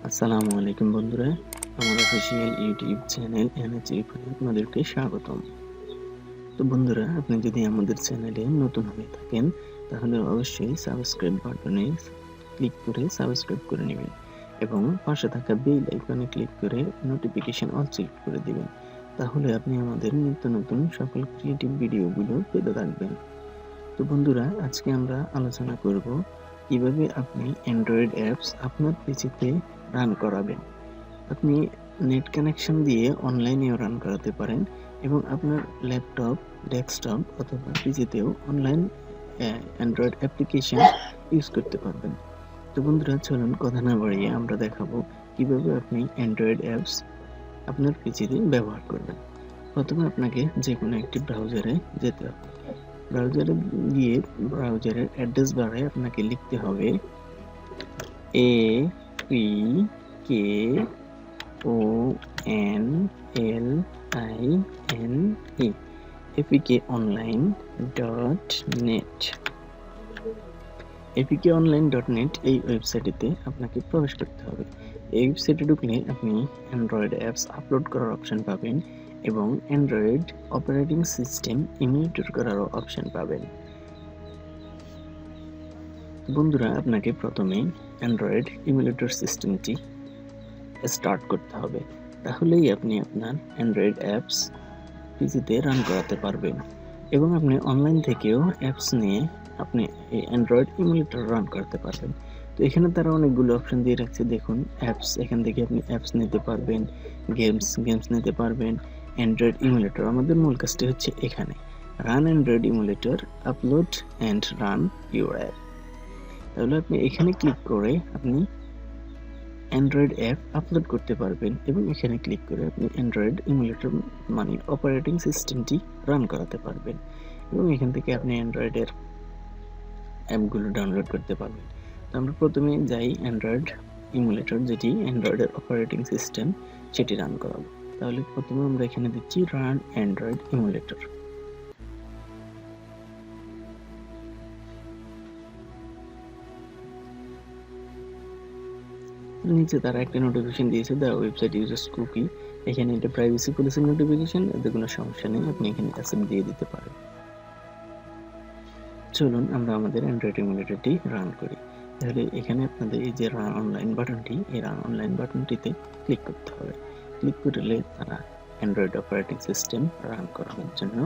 আসসালামু আলাইকুম বন্ধুরা, আমার অফিসিয়াল ইউটিউব চ্যানেল Repon আপনাদেরকে স্বাগতম। তো বন্ধুরা, আপনি যদি আমাদের চ্যানেলে নতুন হয়ে থাকেন তাহলে অবশ্যই সাবস্ক্রাইব বাটনে ক্লিক করে সাবস্ক্রাইব করে নেবেন এবং পাশে থাকা বেল আইকনে ক্লিক করে নোটিফিকেশন অল সিলেক্ট করে দিবেন। তাহলে আপনি আমাদের নিত্য নতুন সকল ক্রিয়েটিভ ভিডিওগুলো পেতে থাকবেন। তো বন্ধুরা, আজকে আমরা আলোচনা করব কিভাবে আপনি অ্যান্ড্রয়েড অ্যাপস আপনার পিসিতে রান করাবেন। আপনি নেট কানেকশন দিয়ে অনলাইনেও রান করাতে পারেন এবং আপনার ল্যাপটপ, ডেস্কটপ অথবা পিসিতেও অনলাইন অ্যান্ড্রয়েড অ্যাপ্লিকেশন ইউজ করতে পারবেন। তো বন্ধুরা, চলুন কথা না বাড়িয়ে আমরা দেখাবো কিভাবে আপনি অ্যান্ড্রয়েড অ্যাপস আপনার পিসিতে ব্যবহার করবেন। প্রথমে আপনাকে যে কোনো একটি ব্রাউজারে যেতে হবে। ব্রাউজারে গিয়ে ব্রাউজারের অ্যাড্রেস বারে আপনাকে লিখতে হবে apkonline apkonline.net। এই ওয়েবসাইটে আপনাকে প্রবেশ করতে হবে। এই ওয়েবসাইটে ঢুকলে আপনি অ্যান্ড্রয়েড অ্যাপস আপলোড করার অপশন পাবেন এবং অ্যান্ড্রয়েড অপারেটিং সিস্টেম ইমিউলেটর করারও অপশন পাবেন। বন্ধুরা, আপনাকে প্রথমে অ্যান্ড্রয়েড ইমিউলেটর সিস্টেমটি স্টার্ট করতে হবে, তাহলেই আপনি আপনার অ্যান্ড্রয়েড অ্যাপস পিসিতে রান করাতে পারবেন এবং আপনি অনলাইন থেকেও অ্যাপস নিয়ে আপনি এই অ্যান্ড্রয়েড ইমিউলেটর রান করতে পারবেন। তো এখানে তারা অনেকগুলো অপশন দিয়ে রাখছে, দেখুন অ্যাপস, এখান থেকে আপনি অ্যাপস নিতে পারবেন, গেমস নিতে পারবেন, অ্যান্ড্রয়েড ইমিউলেটর। আমাদের মূল কাজটি হচ্ছে এখানে run Android emulator, upload and run your app. তাহলে আপনি এখানে ক্লিক করে আপনি অ্যান্ড্রয়েড অ্যাপ আপলোড করতে পারবেন এবং এখানে ক্লিক করে আপনি অ্যান্ড্রয়েড ইমুলেটর মানে অপারেটিং সিস্টেমটি রান করাতে পারবেন এবং এখান থেকে আপনি অ্যান্ড্রয়েডের অ্যাপগুলো ডাউনলোড করতে পারবেন। তো আমরা প্রথমে যাই অ্যান্ড্রয়েড ইমুলেটর, যেটি অ্যান্ড্রয়েডের অপারেটিং সিস্টেম, সেটি রান করাবো। তাহলে প্রথমে আমরা এখানে দিচ্ছি রান অ্যান্ড্রয়েড ইমুলেটর। নিচে তারা একটা নোটিফিকেশন দিয়েছে, দ্য ওয়েবসাইট ইউজেস কুকি। এখানে এটা প্রাইভেসি পলিসির নোটিফিকেশন, এতে কোনো সমস্যা নেই, আপনি এখানে অ্যাকসেপ্ট দিয়ে দিতে পারেন। চলুন আমরা আমাদের অ্যান্ড্রয়েড ইমুলেটরটি রান করি। তাহলে এখানে আপনাদের এই যে রান অনলাইন বাটনটি, এই রান অনলাইন বাটনটিতে ক্লিক করতে হবে। ক্লিক করলে তারা অ্যান্ড্রয়েড অপারেটিং সিস্টেম রান করানোর জন্য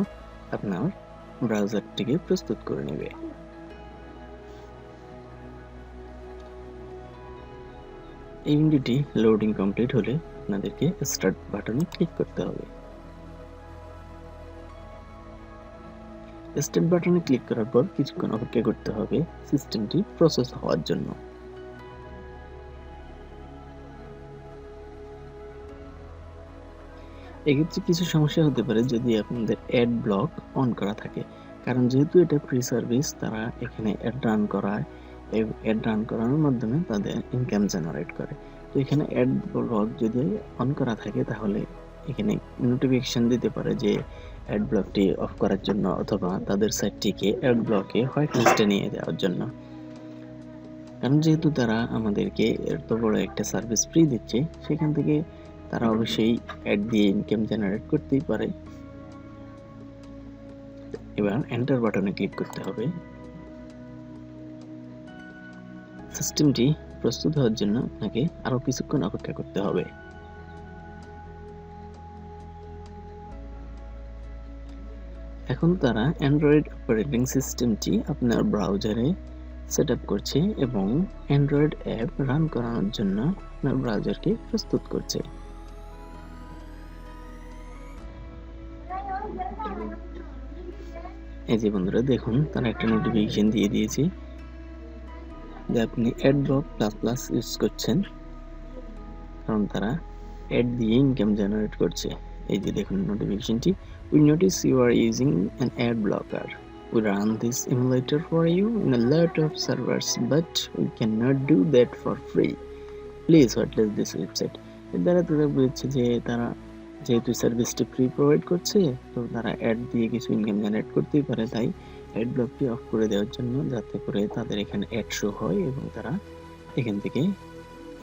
আপনার ব্রাউজারটিকে প্রস্তুত করে নেবে। এই উইন্ডোটি লোডিং কমপ্লিট হলে আপনাদেরকে স্টার্ট বাটনে ক্লিক করতে হবে। স্টার্ট বাটনে ক্লিক করার পর কিছুক্ষণ অপেক্ষা করতে হবে সিস্টেমটি প্রসেস হওয়ার জন্য। এক্ষেত্রে কিছু সমস্যা হতে পারে যদি আপনাদের অ্যাড ব্লক অন করা থাকে, কারণ যেহেতু এটা ফ্রি সার্ভিস, তারা এখানে অ্যাড রান করায়, অ্যাড রান করানোর মাধ্যমে তাদের ইনকাম জেনারেট করে। তো এখানে অ্যাড ব্লক যদি অন করা থাকে তাহলে এখানে নোটিফিকেশন দিতে পারে যে অ্যাড ব্লকটি অফ করার জন্য, অথবা তাদের সাইটটিকে অ্যাড ব্লকে হোয়াইট লিস্টে নিয়ে যাওয়ার জন্য। কারণ যেহেতু তারা আমাদেরকে এত বড় একটা সার্ভিস ফ্রি দিচ্ছে, সেখান থেকে তারা অবশ্যই অ্যাড দিয়ে ইনকাম জেনারেট করতেই পারে। এবার এন্টার বাটনে ক্লিক করতে হবে। সিস্টেমটি প্রস্তুত হওয়ার জন্য আপনাকে আরো কিছুক্ষণ অপেক্ষা করতে হবে। এখন তারা অ্যান্ড্রয়েড অপারেটিং সিস্টেমটি আপনার ব্রাউজারে সেটআপ করছে এবং অ্যান্ড্রয়েড অ্যাপ রান করানোর জন্য আপনার ব্রাউজারকে প্রস্তুত করছে। এই যে বন্ধুরা, দেখুন তারা একটা নোটিফিকেশন দিয়ে দিয়েছে যে আপনি অ্যাডব্লক প্লাস প্লাস ইউজ করছেন, কারণ তারা অ্যাড দিয়ে ইনকাম জেনারেট করছে। এই যে দেখুন নোটিফিকেশনটি, we notice you are using an ad blocker. We run this emulator for you in a lot of servers, but we cannot do that for free. Please utilize this website. এর দ্বারা তারা বলছে যে তারা যেহেতু সার্ভিসটি ফ্রি প্রোভাইড করছে, তো তারা অ্যাড দিয়ে কিছু ইনকাম জেনারেট করতেই পারে, তাই অ্যাড ব্লকটি অফ করে দেওয়ার জন্য, যাতে করে তাদের এখানে অ্যাড শো হয় এবং তারা এখান থেকে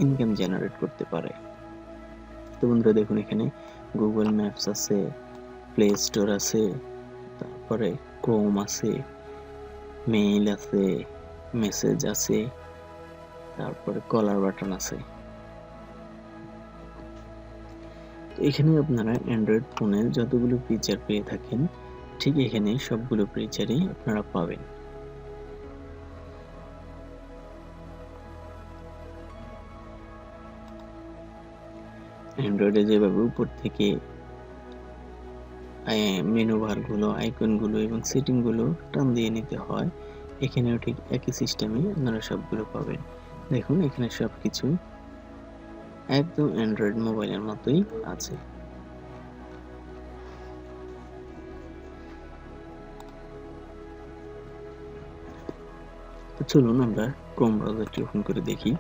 ইনকাম জেনারেট করতে পারে। তো বন্ধুরা দেখুন এখানে গুগল ম্যাপস আছে, প্লে স্টোর আছে, তারপরে ক্রোম আছে, মেইল আছে, মেসেজ আছে, তারপরে কলার বাটন আছে। এখানে আপনারা অ্যান্ড্রয়েড ফোনের যতগুলো ফিচার পেয়ে থাকেন ঠিক এখানে সবগুলো ফিচারই আপনারা পাবেন। অ্যান্ড্রয়েডে যেভাবে উপর থেকে মেনু বারগুলো, আইকনগুলো এবং সেটিংগুলো টান দিয়ে নিতে হয়, এখানেও ঠিক একই সিস্টেমে আপনারা সবগুলো পাবেন। দেখুন এখানে সবকিছু একদম অ্যান্ড্রয়েড মোবাইলের মতোই আছে। তো চলুন আমরা ক্রোম ব্রাউজারটি ওপেন করে দেখি।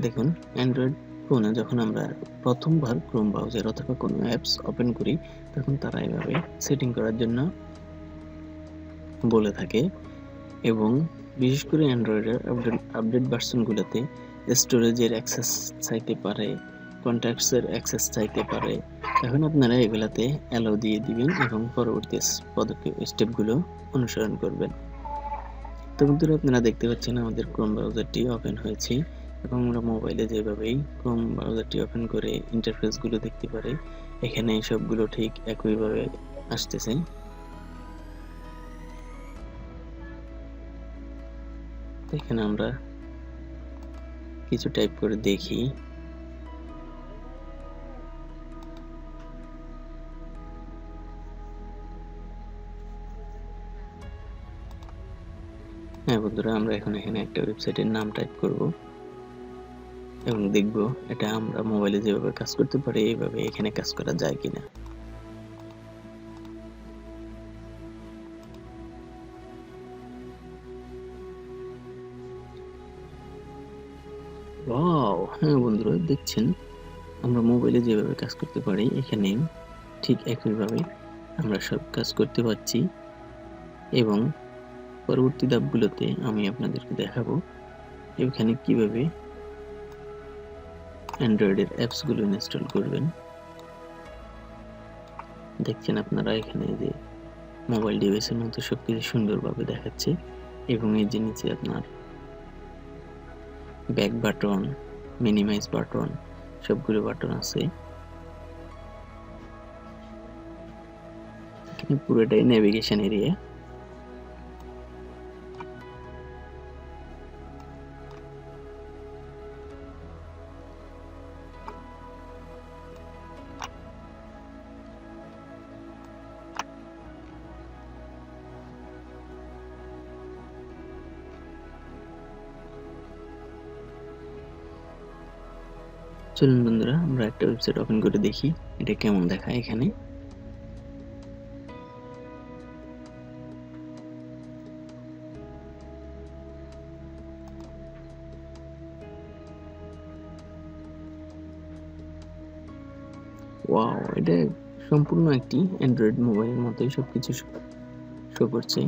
দেখুন অ্যান্ড্রয়েড ফোনে যখন আমরা প্রথমবার ক্রোম ব্রাউজার অথবা কোনো অ্যাপস ওপেন করি তখন তারা এভাবে সেটিং করার জন্য বলে থাকে, এবং বিশেষ করে অ্যান্ড্রয়েডের আপডেট ভার্সনগুলোতে স্টোরেজের অ্যাক্সেস চাইতে পারে, কন্ট্যাক্টসের অ্যাক্সেস চাইতে পারে। এখন আপনারা এগুলাতে অ্যালাউ দিয়ে দিবেন এবং পরবর্তী স্টেপগুলো অনুসরণ করবেন। তো বন্ধুরা আপনারা দেখতে পাচ্ছেন আমাদের ক্রোম ব্রাউজারটি ওপেন হয়েছে এবং আমরা মোবাইলে যেভাবেই ক্রোম ব্রাউজারটি ওপেন করে ইন্টারফেসগুলো দেখতে পারি এখানে সবগুলো ঠিক একইভাবে আসতেছে। এখানে আমরা কিছু টাইপ করে দেখি। হ্যাঁ বন্ধুরা, আমরা এখন এখানে একটা ওয়েবসাইটের নাম টাইপ করব এবং দেখব এটা আমরা মোবাইলে যেভাবে কাজ করতে পারি এইভাবে এখানে কাজ করা যায় কিনা। ওয়াও, হ্যাঁ বন্ধুরা দেখছেন আমরা মোবাইলে যেভাবে কাজ করতে পারি এখানে ঠিক একইভাবে আমরা সব কাজ করতে পারছি, এবং পরবর্তী ধাপগুলোতে আমি আপনাদেরকে দেখাবো এখানে কিভাবে অ্যান্ড্রয়েডের অ্যাপসগুলো ইনস্টল করবেন। দেখছেন আপনারা এখানে যে মোবাইল ডিভাইসের মতো সবকিছু সুন্দরভাবে দেখাচ্ছে, এবং এই যে নিচে আপনার ব্যাক বাটন, মিনিমাইজ বাটন, সবগুলো বাটন আছে। এখানে পুরোটাই নেভিগেশন এরিয়া। চলুন বন্ধুরা আমরা একটা ওয়েবসাইট ওপেন করে দেখি এটা কেমন দেখায় এখানে। ওয়াও, এটা সম্পূর্ণ একটি অ্যান্ড্রয়েড মোবাইলের মতোই সবকিছু শো করছে।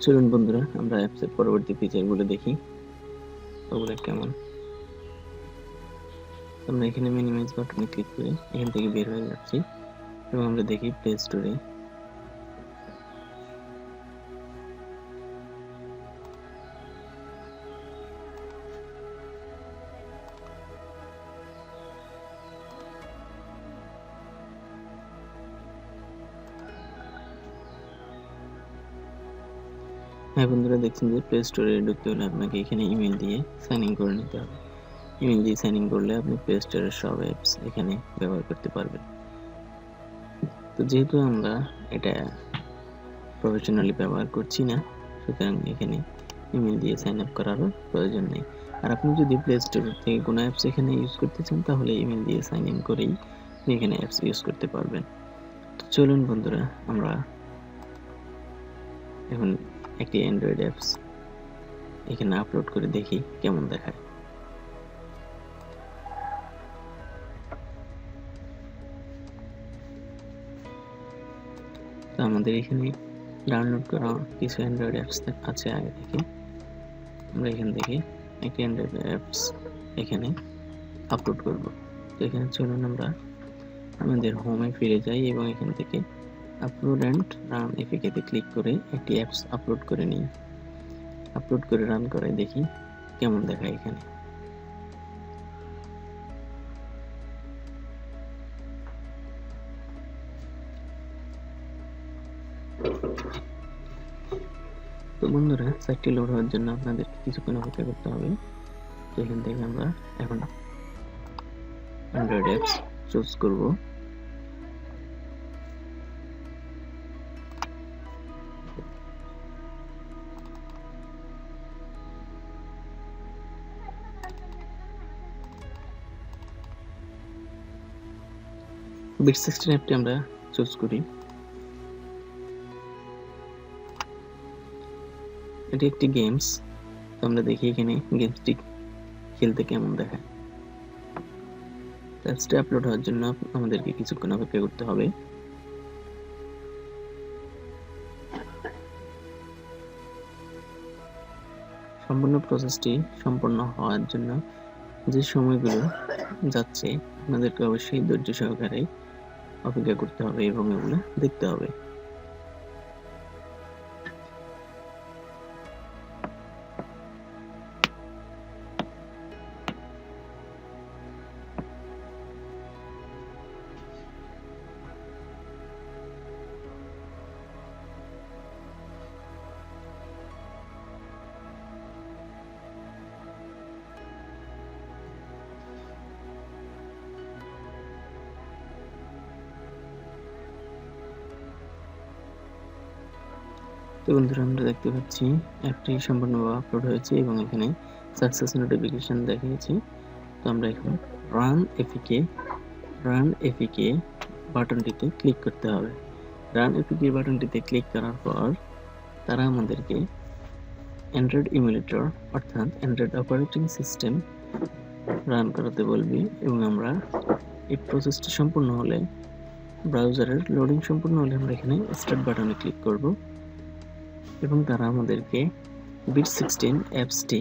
চলুন বন্ধুরা আমরা অ্যাপসের পরবর্তী ফিচারগুলো দেখি ওগুলো কেমন। আমরা এখানে মিনিমাইজ বাটনে ক্লিক করে এখান থেকে বের হয়ে যাচ্ছি এবং আমরা দেখি প্লে স্টোরে হ্যাঁ বন্ধুরা, দেখছেন যে প্লে স্টোরে ঢুকতে হলে আপনাকে এখানে ইমেল দিয়ে সাইন ইন করে নিতে হবে। ইমেল দিয়ে সাইন ইন করলে আপনি প্লে স্টোরের সব অ্যাপস এখানে ব্যবহার করতে পারবেন। তো যেহেতু আমরা এটা প্রফেশনালি ব্যবহার করছি না, সুতরাং এখানে ইমেল দিয়ে সাইন আপ করারও প্রয়োজন নেই। আর আপনি যদি প্লে স্টোর থেকে কোনো অ্যাপস এখানে ইউজ করতে চান, তাহলে ইমেল দিয়ে সাইন ইন করেই আপনি এখানে অ্যাপস ইউজ করতে পারবেন। তো চলুন বন্ধুরা, আমরা এখন একটি অ্যান্ড্রয়েড অ্যাপস এখানে আপলোড করে দেখি কেমন দেখায়। তো আমাদের এখানে ডাউনলোড করা কিছু অ্যান্ড্রয়েড অ্যাপস আছে আগে থেকে। আমরা এখান থেকে একটি অ্যান্ড্রয়েড অ্যাপস এখানে আপলোড করব। তো এখানে চলুন আমরা আমাদের হোমে ফিরে যাই এবং এখান থেকে আপলোড অ্যান্ড রান এপিকেতে ক্লিক করে একটি অ্যাপস আপলোড করে নিই। আপলোড করে রান করে দেখি কেমন দেখায় এখানে। তো বন্ধুরা, সাইটটি লোড হওয়ার জন্য আপনাদের কিছুক্ষণ অপেক্ষা করতে হবে। তো এখান থেকে আমরা এখন অ্যান্ড্রয়েড অ্যাপস চুজ করব। বিট 16 অ্যাপটি আমরা চুজ করি। এটি একটি গেমস। তো আমরা দেখি এখানে গেমসটি খেলতে কেমন দেখায়। অ্যাপসটি আপলোড হওয়ার জন্য আমাদেরকে কিছুক্ষণ অপেক্ষা করতে হবে। সম্পূর্ণ প্রসেসটি সম্পন্ন হওয়ার জন্য যে সময়গুলো যাচ্ছে, আপনাদেরকে অবশ্যই ধৈর্য সহকারে অপেক্ষা করতে হবে এবং এগুলো দেখতে হবে। তো বন্ধুরা, আমরা দেখতে পাচ্ছি অ্যাপটি সম্পূর্ণভাবে আপলোড হয়েছে এবং এখানে সাকসেস নোটিফিকেশন দেখিয়েছে। তো আমরা এখন রান এপিকে বাটনটিতে ক্লিক করতে হবে। রান এপিকে বাটনটিতে ক্লিক করার পর তারা আমাদেরকে অ্যান্ড্রয়েড ইমুলেটর অর্থাৎ অ্যান্ড্রয়েড অপারেটিং সিস্টেম রান করাতে বলবে এবং আমরা এই প্রসেসটি সম্পূর্ণ হলে, ব্রাউজারের লোডিং সম্পূর্ণ হলে আমরা এখানে স্টার্ট বাটনে ক্লিক করব এবং তারা আমাদেরকে বিট 16 অ্যাপসটি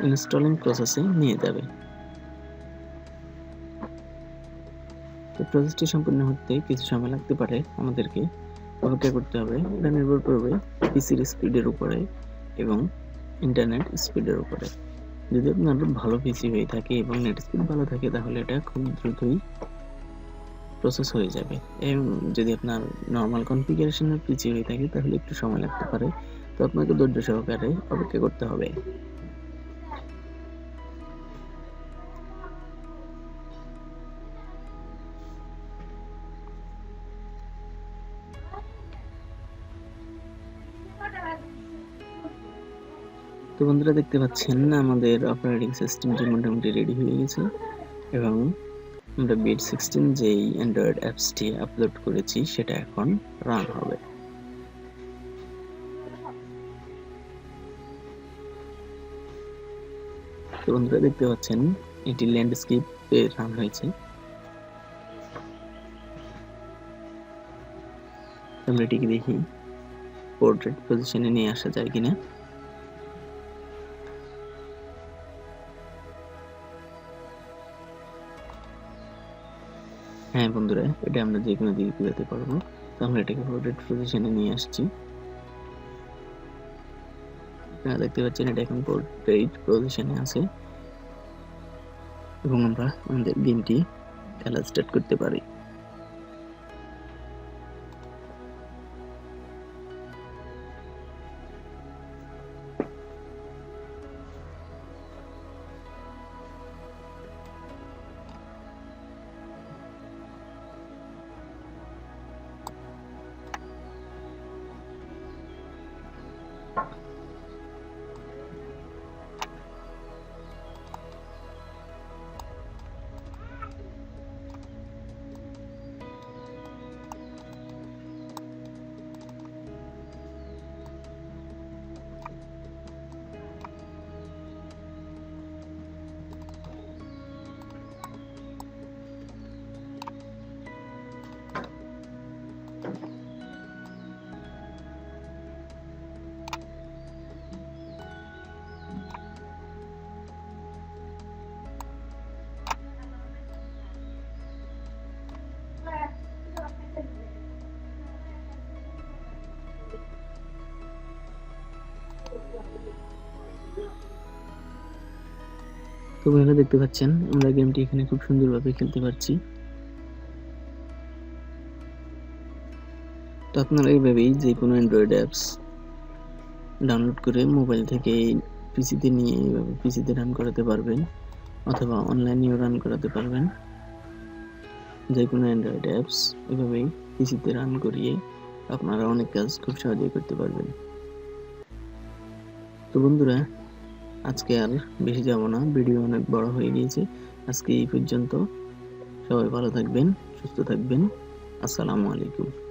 ইনস্টলিং প্রসেসে নিয়ে যাবে। তো প্রসেসটি সম্পূর্ণ হতে কিছু সময় লাগতে পারে, আমাদেরকে অপেক্ষা করতে হবে। এটা নির্ভর করবে পিসির স্পিডের উপরে এবং ইন্টারনেট স্পিডের উপরে। যদি আপনার ভালো পিসি হয়ে থাকে এবং নেট স্পিড ভালো থাকে, তাহলে এটা খুব দ্রুতই প্রসেস হয়ে যাবে। এবং যদি আপনার নর্মাল কনফিগারেশনের পিসি হয়ে থাকে, তাহলে একটু সময় লাগতে পারে। তো আপনাকে ধৈর্য সহকারে অপেক্ষা করতে হবে। তো বন্ধুরা, দেখতে পাচ্ছেন আমাদের অপারেটিং সিস্টেমটি মোটামুটি রেডি হয়ে গেছে এবং আমরা বিট 16 যেই অ্যান্ড্রয়েড অ্যাপসটি আপলোড করেছি সেটা এখন রান হবে। তো বন্ধুরা, দেখতে পাচ্ছেন এটি ল্যান্ডস্কেপে রান হয়েছে। আমরা এটিকে দেখি পোর্ট্রেট পজিশনে নিয়ে আসা যায় কিনা। হ্যাঁ বন্ধুরা, এটা আমরা যে কোনো দিকে ঘুরাতে পারবো। তো আমরা এটাকে পোর্ট্রেট পজিশনে নিয়ে আসছি। আপনারা দেখতে পাচ্ছেন এটা এখন পোর্ট্রেট পজিশনে আছে এবং আমরা আমাদের গেমটি খেলা স্টার্ট করতে পারি। বন্ধুরা দেখতে পাচ্ছেন আমরা গেমটি এখানে খুব সুন্দরভাবে খেলতে পারছি। তো আপনারা এইভাবেই যে কোনো অ্যান্ড্রয়েড অ্যাপস ডাউনলোড করে মোবাইল থেকে পিসিতে নিয়ে এইভাবে পিসিতে রান করাতে পারবেন, অথবা অনলাইনেও রান করাতে পারবেন। যে কোনো অ্যান্ড্রয়েড অ্যাপস এভাবেই পিসিতে রান করিয়ে আপনারা অনেক কাজ খুব সহজেই করতে পারবেন। তো বন্ধুরা আজকে আর বেশি যাব না, ভিডিও অনেক বড় হয়ে গিয়েছে। আজকে এই পর্যন্ত। সবাই ভালো থাকবেন, সুস্থ থাকবেন। আসসালামু আলাইকুম।